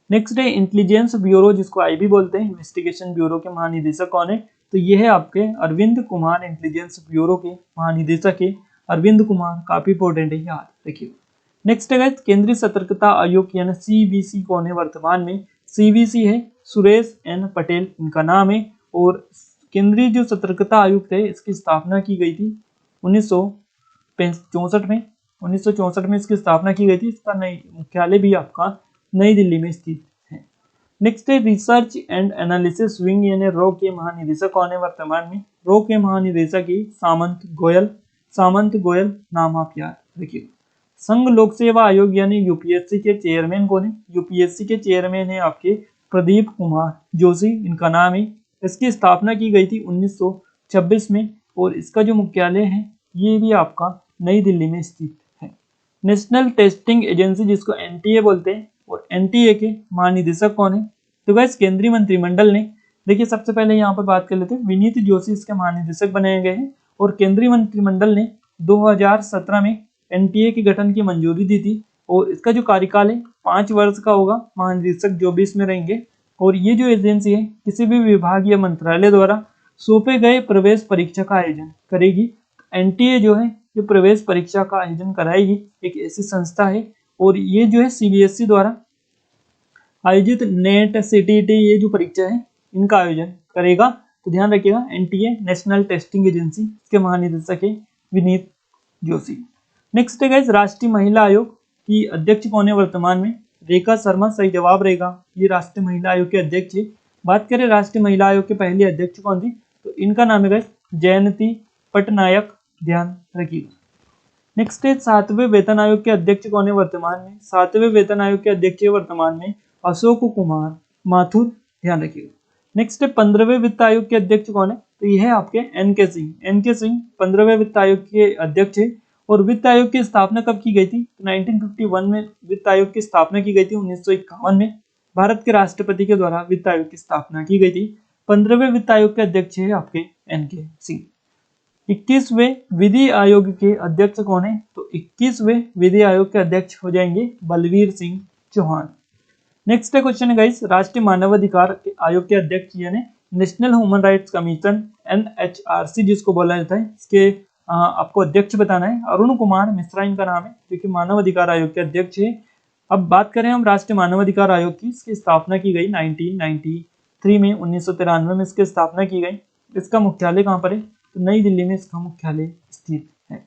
नेक्स्ट है इंटेलिजेंस ब्यूरो जिसको आईबी बोलते हैं, इन्वेस्टिगेशन ब्यूरो के महानिदेशक कौन है। तो ये है आपके अरविंद कुमार, इंटेलिजेंस ब्यूरो के महानिदेशक है अरविंद कुमार, काफी इंपॉर्टेंट है, याद रखिए। नेक्स्ट है केंद्रीय सतर्कता आयोग यानी सीवीसी कौन है, वर्तमान में सीवीसी है सुरेश एन पटेल, इनका नाम है। और केंद्रीय जो सतर्कता आयुक्त है इसकी स्थापना की गई थी 1964 में। 1964 में इसकी स्थापना की गई थी। इसका नई मुख्यालय भी आपका नई दिल्ली में स्थित है। नेक्स्ट है रिसर्च एंड एनालिसिस विंग यानी रो के महानिदेशक कौन है, वर्तमान में रो के महानिदेशक ही सामंत गोयल नाम आप याद रखिए। संघ लोक सेवा आयोग यानी यूपीएससी के चेयरमैन कौन है, यूपीएससी के चेयरमैन है आपके प्रदीप कुमार जोशी इनका नाम है। इसकी स्थापना की गई थी 1926 में और इसका जो मुख्यालय है ये भी आपका नई दिल्ली में स्थित है। नेशनल टेस्टिंग एजेंसी जिसको एनटीए बोलते हैं, और एनटीए के महानिदेशक कौन है? तो गाइस केंद्रीय मंत्रिमंडल ने, देखिए सबसे पहले यहाँ पर बात कर लेते हैं, विनीत जोशी इसके महानिदेशक बनाए गए हैं और केंद्रीय मंत्रिमंडल ने 2017 में एनटीए के गठन की मंजूरी दी थी और इसका जो कार्यकाल है 5 वर्ष का होगा। महानिदेशक जो भी इसमें रहेंगे और ये जो एजेंसी है किसी भी विभाग या मंत्रालय द्वारा सौंपे गए प्रवेश परीक्षा का आयोजन करेगी। एनटीए जो है ये प्रवेश परीक्षा का आयोजन कराएगी, एक ऐसी संस्था है और ये जो है सीबीएसई द्वारा आयोजित नेट सीटीटी ये जो परीक्षा है इनका आयोजन करेगा। तो ध्यान रखिएगा एनटीए नेशनल टेस्टिंग एजेंसी, इसके महानिदेशक है विनीत जोशी। नेक्स्ट है गाइस राष्ट्रीय महिला आयोग की अध्यक्ष कौन है वर्तमान में? रेखा शर्मा सही जवाब रहेगा, ये राष्ट्रीय महिला आयोग के अध्यक्ष है। बात करें राष्ट्रीय महिला आयोग के पहली अध्यक्ष कौन थी, तो इनका नाम है गाइस जयंती पटनायक, ध्यान रखिएगा। नेक्स्ट है 7वें वेतन आयोग के अध्यक्ष कौन है वर्तमान में? 7वें वेतन आयोग के अध्यक्ष है वर्तमान में अशोक कुमार माथुर, ध्यान रखिएगा। नेक्स्ट है 15वें वित्त आयोग के अध्यक्ष कौन है? तो यह है आपके एनके सिंह। एनके सिंह 15वें वित्त आयोग के अध्यक्ष है और वित्त आयोग की स्थापना कब की गई थी? तो 1951 में वित्त आयोग की स्थापना की गई थी। 1951 में भारत के राष्ट्रपति के द्वारा वित्त आयोग की स्थापना की गई थी। 15वें वित्त आयोग के अध्यक्ष है आपके एनके सिंह। 21वें विधि आयोग के अध्यक्ष कौन है? तो 21वें विधि आयोग के अध्यक्ष हो जाएंगे बलवीर सिंह चौहान। नेक्स्ट क्वेश्चन है गाइस राष्ट्रीय मानवाधिकार आयोग के अध्यक्ष यानी national human rights commission NHRC जिसको बोला जाता है, इसके आपको अध्यक्ष बताना है। अरुण कुमार मिश्रा इनका नाम है जो कि मानवाधिकार आयोग के अध्यक्ष है। अब बात करें हम राष्ट्रीय मानवाधिकार आयोग की, इसकी स्थापना की गई 1993 में, 1993 में इसकी स्थापना की गई। इसका मुख्यालय कहाँ पर है? तो नई दिल्ली में इसका मुख्यालय स्थित है।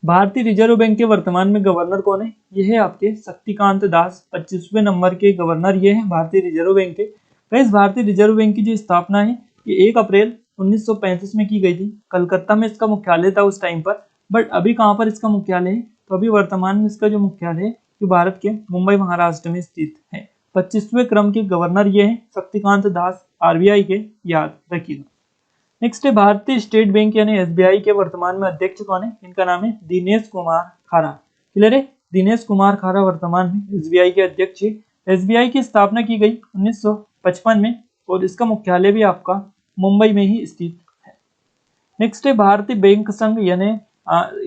भारतीय रिजर्व बैंक के वर्तमान में गवर्नर कौन है? यह है आपके शक्तिकांत दास, 25वें नंबर के गवर्नर ये हैं भारतीय रिजर्व बैंक के। गाइस भारतीय रिजर्व बैंक की जो स्थापना है ये 1 अप्रैल 1935 में की गई थी। कलकत्ता में इसका मुख्यालय था उस टाइम पर, बट अभी कहाँ पर इसका मुख्यालय है? तो अभी वर्तमान में इसका जो मुख्यालय है जो भारत के मुंबई महाराष्ट्र में स्थित है। 25वें क्रम के गवर्नर ये हैं शक्तिकांत दास, आरबीआई के, याद रखिएगा। नेक्स्ट है भारतीय स्टेट बैंक यानी एसबीआई के वर्तमान में अध्यक्ष कौन है? इनका नाम है दिनेश कुमार खारा। क्लियर है? दिनेश कुमार खारा वर्तमान में एसबीआई के अध्यक्ष है। एसबीआई की स्थापना की गई 1955 में और इसका मुख्यालय भी आपका मुंबई में ही स्थित है। नेक्स्ट है भारतीय बैंक संघ यानी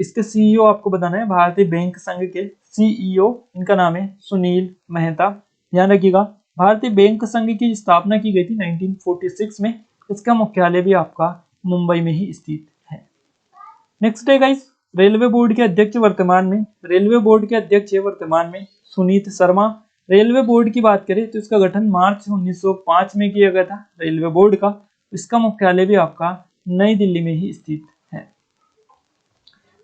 इसके सीईओ आपको बताना है। भारतीय बैंक संघ के सीईओ इनका नाम है सुनील मेहता, ध्यान रखिएगा। भारतीय बैंक संघ की स्थापना की गई थी 1946 में, इसका मुख्यालय भी आपका मुंबई में ही स्थित है। नेक्स्ट है गाइस रेलवे बोर्ड के अध्यक्ष वर्तमान में, रेलवे बोर्ड के अध्यक्ष है वर्तमान में सुनीत शर्मा। रेलवे बोर्ड की बात करें तो इसका गठन मार्च 1905 में किया गया था रेलवे बोर्ड का। इसका मुख्यालय भी आपका नई दिल्ली में ही स्थित है।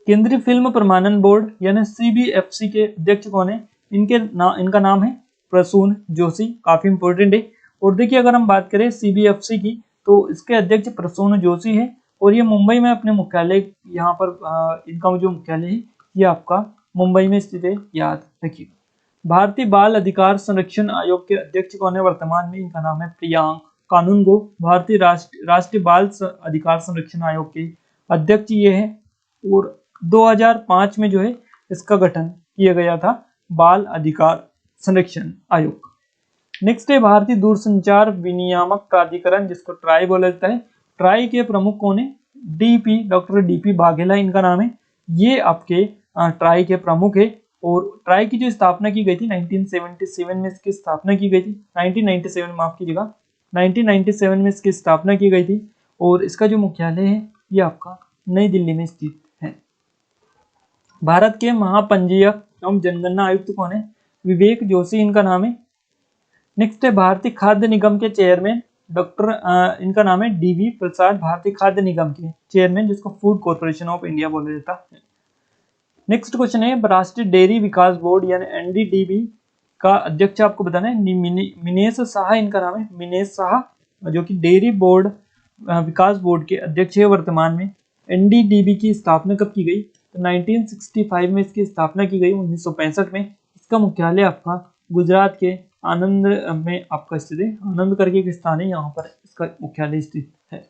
केंद्रीय फिल्म प्रमाणन बोर्ड यानी सीबीएफसी के अध्यक्ष कौन है? इनका नाम है प्रसून जोशी, काफी इंपॉर्टेंट है। और देखिए अगर हम बात करें सीबीएफसी की तो इसके अध्यक्ष प्रसून जोशी है और ये मुंबई में अपने मुख्यालय, यहाँ पर इनका जो मुख्यालय है ये आपका मुंबई में स्थित है, याद रखिएगा। भारतीय बाल अधिकार संरक्षण आयोग के अध्यक्ष कौन है वर्तमान में? इनका नाम है प्रियांक कानूनगो। भारतीय राष्ट्रीय बाल अधिकार संरक्षण आयोग के अध्यक्ष ये है और 2005 में जो है इसका गठन किया गया था बाल अधिकार संरक्षण आयोग। नेक्स्ट है भारतीय दूरसंचार विनियामक प्राधिकरण जिसको ट्राई बोला जाता है। ट्राई के प्रमुख कौन है? डीपी डॉक्टर डीपी बाघेला इनका नाम है। ये आपके ट्राई के प्रमुख है और ट्राई की जो स्थापना की गई थी 1977 में इसकी स्थापना की गई थी। 1997 माफ कीजिएगा, 1997 में इसकी स्थापना की गई थी और इसका जो मुख्यालय है ये आपका नई दिल्ली में स्थित है। भारत के महापंजीयक एवं जनगणना आयुक्त कौन है? विवेक जोशी इनका नाम है। नेक्स्ट है भारतीय खाद्य निगम के चेयरमैन डॉक्टर इनका नाम है डीवी प्रसाद, भारतीय खाद्य निगम के चेयरमैन जिसको फूड कॉर्पोरेशन ऑफ इंडिया बोला जाता है। नेक्स्ट क्वेश्चन है राष्ट्रीय डेयरी विकास बोर्ड यानी एनडीडीबी का अध्यक्ष आपको बताना है मिनेश शाह इनका नाम है, मिनेश शाह जो कि डेयरी बोर्ड विकास बोर्ड के अध्यक्ष है वर्तमान में। एनडीडीबी की स्थापना कब की गई? तो 1965 में इसकी स्थापना की गई, 1965 में। इसका मुख्यालय आपका गुजरात के आनंद में आपका स्थित है। आनंद करके एक स्थान है, यहाँ पर इसका मुख्यालय स्थित है।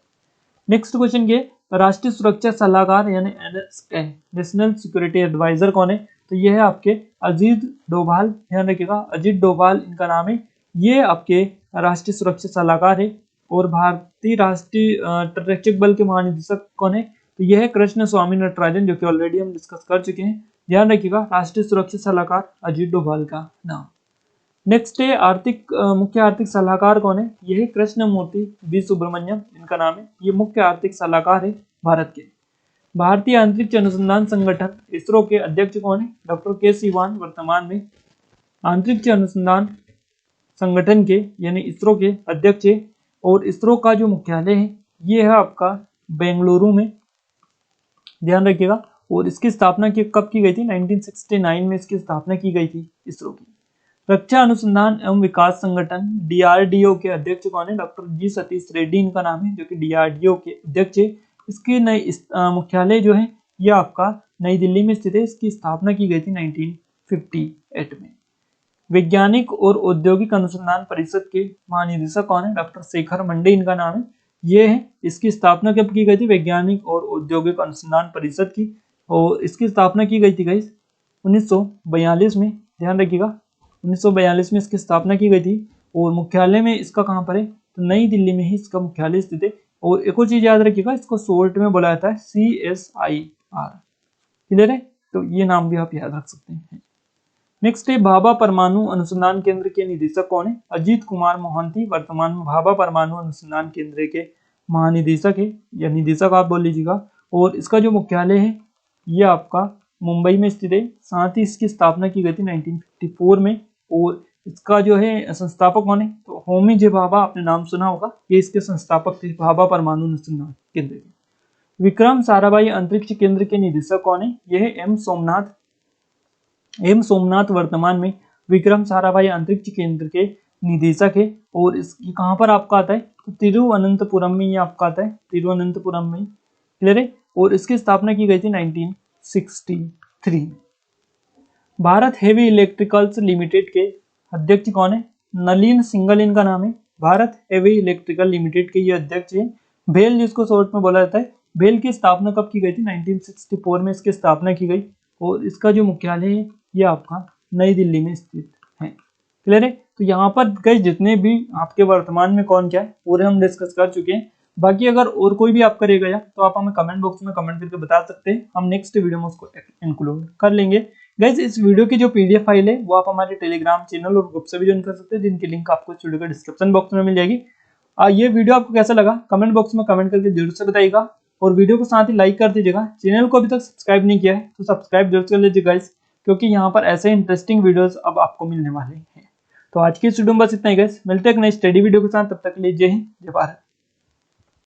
नेक्स्ट क्वेश्चन के राष्ट्रीय सुरक्षा सलाहकार यानी NSA नेशनल सिक्योरिटी एडवाइजर कौन है? तो ये है आपके अजीत डोभाल। ध्यान रखिएगा, अजीत डोभाल इनका नाम है। ये आपके राष्ट्रीय सुरक्षा सलाहकार है। और भारतीय राष्ट्रीय तटरक्षक बल के महानिदेशक कौन है? तो यह है कृष्ण स्वामी नटराजन, जो कि ऑलरेडी हम डिस्कस कर चुके हैं। ध्यान रखिएगा, राष्ट्रीय सुरक्षा सलाहकार अजीत डोभाल का नाम। नेक्स्ट है मुख्य आर्थिक सलाहकार कौन है? यह है कृष्णमूर्ति वी सुब्रमण्यम, इनका नाम है। ये मुख्य आर्थिक सलाहकार है भारत के। भारतीय अंतरिक्ष अनुसंधान संगठन इसरो के अध्यक्ष कौन है? डॉक्टर के सिवान वर्तमान में अंतरिक्ष अनुसंधान संगठन के यानी इसरो के अध्यक्ष है। और इसरो का जो मुख्यालय है ये है आपका बेंगलुरु में। ध्यान रखिएगा। और इसकी स्थापना कब की गई थी? 1969 में इसकी स्थापना की गई थी इसरो की। रक्षा अनुसंधान एवं विकास संगठन DRDO के अध्यक्ष कौन है? डॉक्टर जी सतीश रेड्डी इनका नाम है, जो कि DRDO के अध्यक्ष है। इसके नई मुख्यालय जो है ये आपका नई दिल्ली में स्थित है। इसकी स्थापना की गई थी 1958 में। वैज्ञानिक और औद्योगिक अनुसंधान परिषद के महानिदेशक कौन है? डॉक्टर शेखर मंडे इनका नाम है। ये है, इसकी स्थापना कब की गई थी? वैज्ञानिक और औद्योगिक अनुसंधान परिषद की। और इसकी स्थापना की गई थी गाइस 1942 में। ध्यान रखिएगा, 1942 में इसकी स्थापना की गई थी। और मुख्यालय में इसका कहाँ पर है? तो नई दिल्ली में ही इसका मुख्यालय स्थित है। और एक और चीज याद रखिएगा, इसको शॉर्ट में बोला जाता है CSIR। क्लियर है? तो ये नाम भी आप याद रख सकते हैं। नेक्स्ट है भाभा परमाणु अनुसंधान केंद्र के निदेशक कौन है? अजीत कुमार मोहंती वर्तमान में भाभा परमाणु अनुसंधान केंद्र के महानिदेशक है, या निदेशक आप बोल लीजिएगा। और इसका जो मुख्यालय है ये आपका मुंबई में स्थित है। साथ ही इसकी स्थापना की गई थी 1954 में। और इसका जो है संस्थापक कौन है? तो होमी जे भाभा, आपने नाम सुना होगा, ये इसके संस्थापक थे भाभा परमाणु अनुसंधान केंद्र के। विक्रम साराभाई अंतरिक्ष केंद्र के निदेशक कौन है? यह है एम सोमनाथ वर्तमान में विक्रम साराभाई अंतरिक्ष केंद्र के निदेशक है। और इसकी कहाँ पर आपका आता है? तो तिरुवनंतपुरम में ये आपका आता है, तिरुवनंतपुरम में। क्लियर है? और इसकी स्थापना की गई थी 1963। भारत हेवी इलेक्ट्रिकल्स लिमिटेड के अध्यक्ष कौन है? नलिन सिंघल इनका नाम है। भारत हेवी इलेक्ट्रिकल लिमिटेड के ये अध्यक्ष है। भेल जिसको शॉर्ट में बोला जाता है। भेल की स्थापना कब की गई थी? 1964 में इसकी स्थापना की गई। और इसका जो मुख्यालय है ये आपका नई दिल्ली में स्थित है। क्लियर है? तो यहाँ पर कई जितने भी आपके वर्तमान में कौन क्या है पूरे हम डिस्कस कर चुके हैं। बाकी अगर और कोई भी आप करेगा या तो आप हमें कमेंट बॉक्स में कमेंट करके बता सकते हैं, हम नेक्स्ट वीडियो में उसको इंक्लूड कर लेंगे। गाइज इस वीडियो की जो PDF फाइल है वो आप हमारे टेलीग्राम चैनल और ग्रुप से भी ज्वाइन कर सकते हैं, जिनकी लिंक आपको इस वीडियो के डिस्क्रिप्शन बॉक्स में मिल जाएगी। ये वीडियो आपको कैसा लगा कमेंट बॉक्स में कमेंट करके जरूर से बताइएगा। और वीडियो को साथ ही लाइक कर दीजिएगा। चैनल को अभी तक सब्सक्राइब नहीं किया है तो सब्सक्राइब जरूर कर लीजिए गाइज, क्योंकि यहाँ पर ऐसे इंटरेस्टिंग वीडियोस अब आपको मिलने वाले हैं। तो आज की इस वीडियो में बस इतना ही गाइज, मिलते हैं एक नई स्टडी वीडियो के साथ। तब तक के लिए जय हिंद, जय भारत।